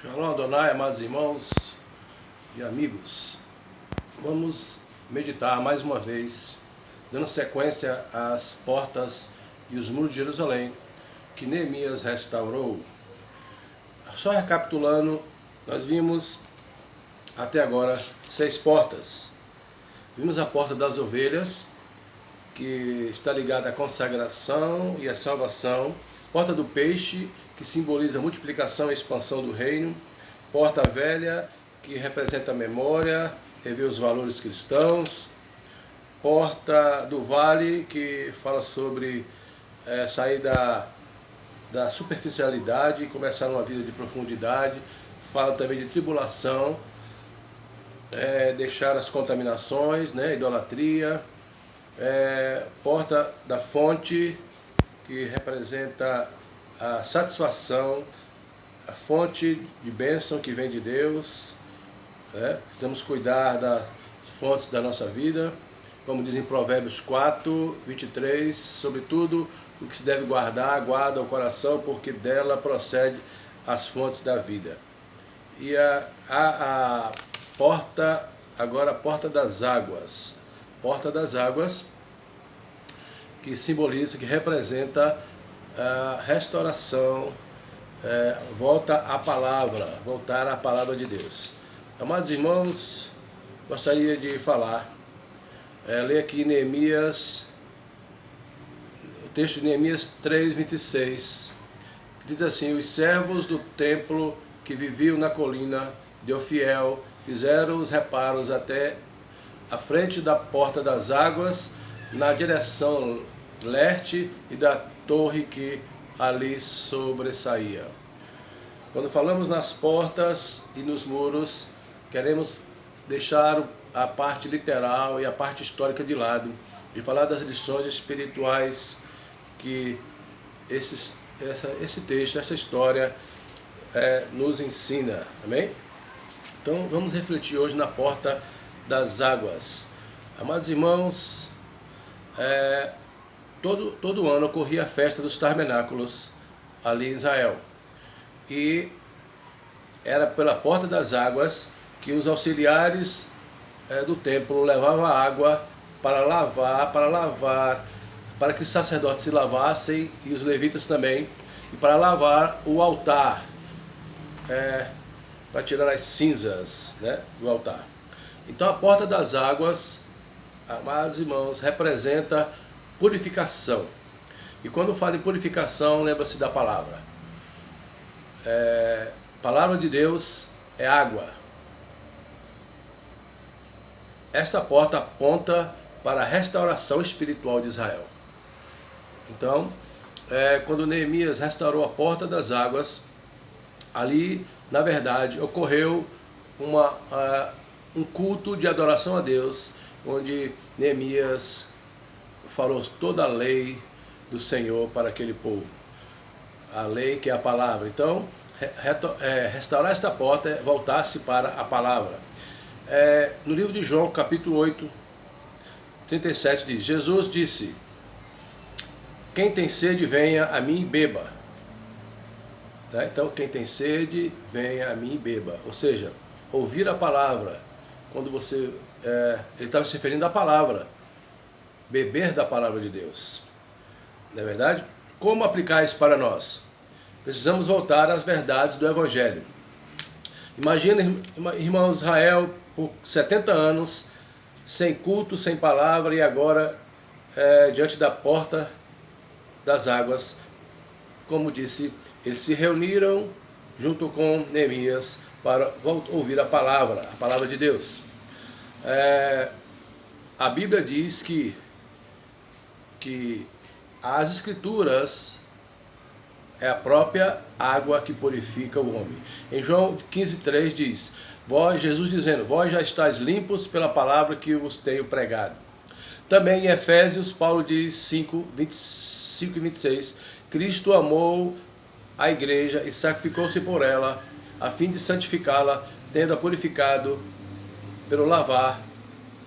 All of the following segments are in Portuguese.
Shalom Adonai, amados irmãos e amigos. Vamos meditar mais uma vez, dando sequência às portas e os muros de Jerusalém que Neemias restaurou. Só recapitulando, nós vimos até agora 6 portas. Vimos a porta das ovelhas, que está ligada à consagração e à salvação. Porta do peixe, que simboliza a multiplicação e expansão do reino. Porta velha, que representa a memória, revê os valores cristãos. Porta do vale, que fala sobre sair da superficialidade e começar uma vida de profundidade. Fala também de tribulação, deixar as contaminações, idolatria. Porta da fonte, que representa a satisfação, a fonte de bênção que vem de Deus. Precisamos cuidar das fontes da nossa vida, como diz em Provérbios 4, 23, sobretudo o que se deve guardar, guarda o coração, porque dela procede as fontes da vida. E a porta, agora a porta das águas. Porta das águas, que simboliza, que representa a restauração, voltar à palavra de Deus. Amados irmãos, gostaria de falar, ler aqui Neemias, o texto de Neemias 3, 26, que diz assim: os servos do templo que viviam na colina de Ofiel fizeram os reparos até à frente da porta das águas, na direção leste e da torre que ali sobressaía. Quando falamos nas portas e nos muros, queremos deixar a parte literal e a parte histórica de lado e falar das lições espirituais que esse texto, essa história nos ensina. Amém? Então vamos refletir hoje na porta das águas. Amados irmãos, todo ano ocorria a festa dos tabernáculos ali em Israel, e era pela porta das águas que os auxiliares do templo levavam a água para lavar, para que os sacerdotes se lavassem e os levitas também, e para lavar o altar, para tirar as cinzas do altar. Então a porta das águas, amados irmãos, representa purificação. E quando fala em purificação, lembra-se da palavra. Palavra de Deus é água. Esta porta aponta para a restauração espiritual de Israel. Então, quando Neemias restaurou a porta das águas, ali, na verdade, ocorreu um culto de adoração a Deus, onde Neemias falou toda a lei do Senhor para aquele povo. A lei que é a palavra. Então, restaurar esta porta é voltar-se para a palavra. No livro de João, capítulo 8, 37, diz: Jesus disse: quem tem sede, venha a mim e beba. Então, quem tem sede, venha a mim e beba. Ou seja, ouvir a palavra. Quando você... ele estava se referindo à palavra. Beber da palavra de Deus. Não é verdade? Como aplicar isso para nós? Precisamos voltar às verdades do Evangelho. Imagina, irmãos, Israel por 70 anos, sem culto, sem palavra, e agora diante da porta das águas. Como disse, eles se reuniram junto com Neemias para ouvir a palavra de Deus. A Bíblia diz que as Escrituras é a própria água que purifica o homem. Em João 15,3 diz: Jesus dizendo, vós já estáis limpos pela palavra que vos tenho pregado. Também em Efésios, Paulo diz 5, 25 e 26, Cristo amou a igreja e sacrificou-se por ela, a fim de santificá-la, tendo-a purificado pelo lavar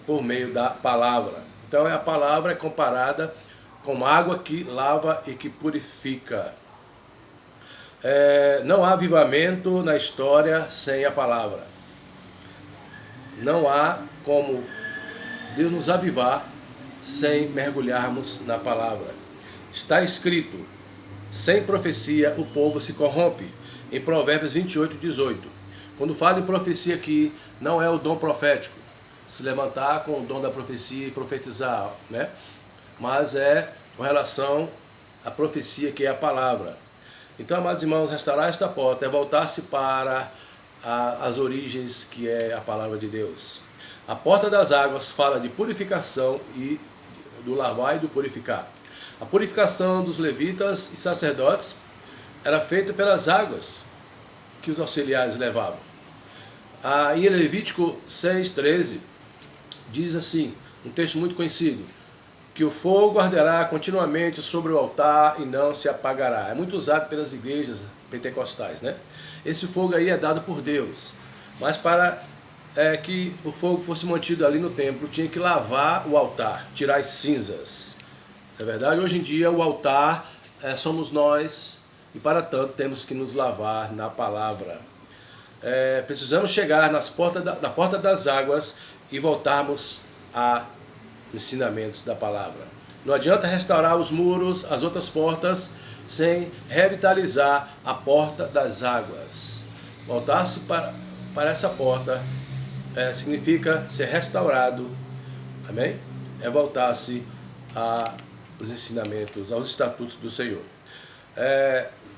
por meio da palavra. Então a palavra é comparada com água que lava e que purifica. Não há avivamento na história sem a palavra. Não há como Deus nos avivar sem mergulharmos na palavra. Está escrito: sem profecia o povo se corrompe, em Provérbios 28, 18. Quando fala em profecia aqui, não é o dom profético, se levantar com o dom da profecia e profetizar, né? Mas é com relação à profecia, que é a palavra. Então, amados irmãos, restaurar esta porta é voltar-se para as origens, que é a palavra de Deus. A porta das águas fala de purificação e do lavar e do purificar. A purificação dos levitas e sacerdotes era feita pelas águas que os auxiliares levavam. Em Levítico 6,13 diz assim, um texto muito conhecido, que o fogo arderá continuamente sobre o altar e não se apagará. É muito usado pelas igrejas pentecostais, né? Esse fogo aí é dado por Deus, mas para que o fogo fosse mantido ali no templo, tinha que lavar o altar, tirar as cinzas. É verdade? Hoje em dia o altar somos nós, e para tanto temos que nos lavar na palavra. Precisamos chegar na porta das águas e voltarmos a ensinamentos da palavra. Não adianta restaurar os muros, as outras portas, sem revitalizar a porta das águas. Voltar-se para essa porta significa ser restaurado, amém? É voltar-se aos ensinamentos, aos estatutos do Senhor.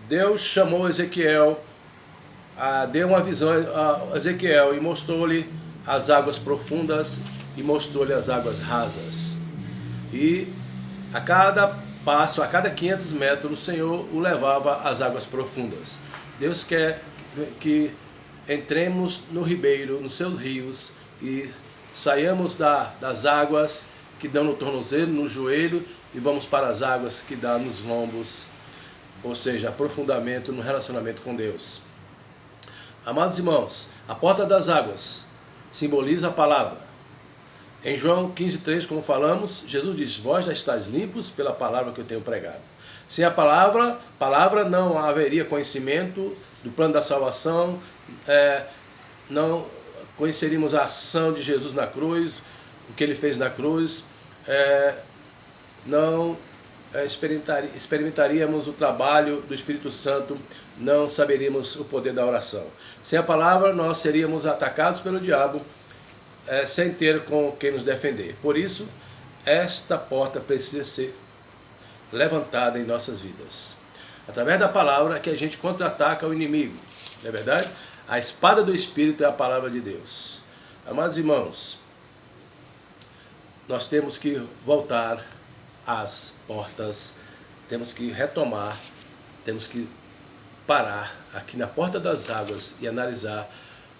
Deus chamou Ezequiel, deu uma visão a Ezequiel e mostrou-lhe as águas profundas e mostrou-lhe as águas rasas. E a cada passo, a cada 500 metros, o Senhor o levava às águas profundas. Deus quer que entremos no ribeiro, nos seus rios, e saiamos das águas que dão no tornozelo, no joelho, e vamos para as águas que dão nos lombos, ou seja, aprofundamento no relacionamento com Deus. Amados irmãos, a porta das águas simboliza a palavra. Em João 15,3, como falamos, Jesus diz: vós já estáis limpos pela palavra que eu tenho pregado. Sem a palavra não haveria conhecimento do plano da salvação, não conheceríamos a ação de Jesus na cruz, o que ele fez na cruz, não experimentaríamos o trabalho do Espírito Santo, não saberíamos o poder da oração. Sem a palavra, nós seríamos atacados pelo diabo, sem ter com quem nos defender. Por isso, esta porta precisa ser levantada em nossas vidas. Através da palavra que a gente contra-ataca o inimigo, não é verdade? A espada do Espírito é a palavra de Deus. Amados irmãos, nós temos que voltar às portas, temos que retomar, temos que parar aqui na porta das águas e analisar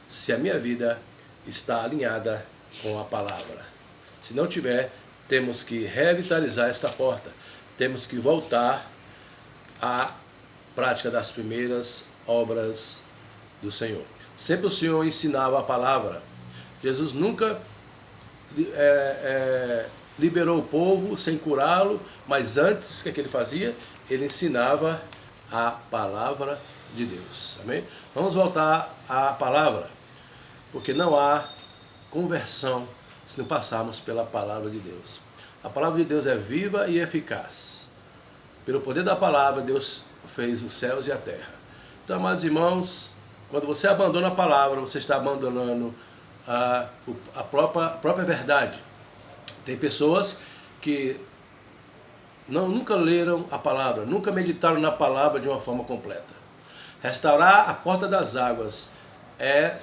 se a minha vida está alinhada com a palavra. Se não tiver, temos que revitalizar esta porta, temos que voltar à prática das primeiras obras do Senhor. Sempre o Senhor ensinava a palavra. Jesus nunca liberou o povo sem curá-lo, mas antes, o que ele fazia? Ele ensinava a palavra de Deus. Amém? Vamos voltar à palavra, porque não há conversão se não passarmos pela palavra de Deus. A palavra de Deus é viva e eficaz. Pelo poder da palavra, Deus fez os céus e a terra. Então, amados irmãos, quando você abandona a palavra, você está abandonando a própria verdade. Tem pessoas que nunca leram a palavra, nunca meditaram na palavra de uma forma completa. Restaurar a porta das águas é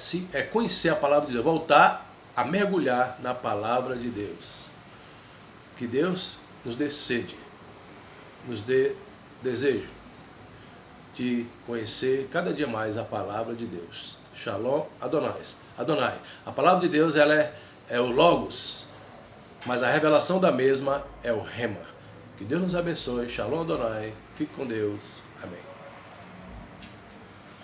conhecer a palavra de Deus, voltar a mergulhar na palavra de Deus. Que Deus nos dê sede, nos dê desejo de conhecer cada dia mais a palavra de Deus. Shalom Adonai. A palavra de Deus ela é o Logos, mas a revelação da mesma é o Rema. Que Deus nos abençoe. Shalom Adonai. Fique com Deus. Amém.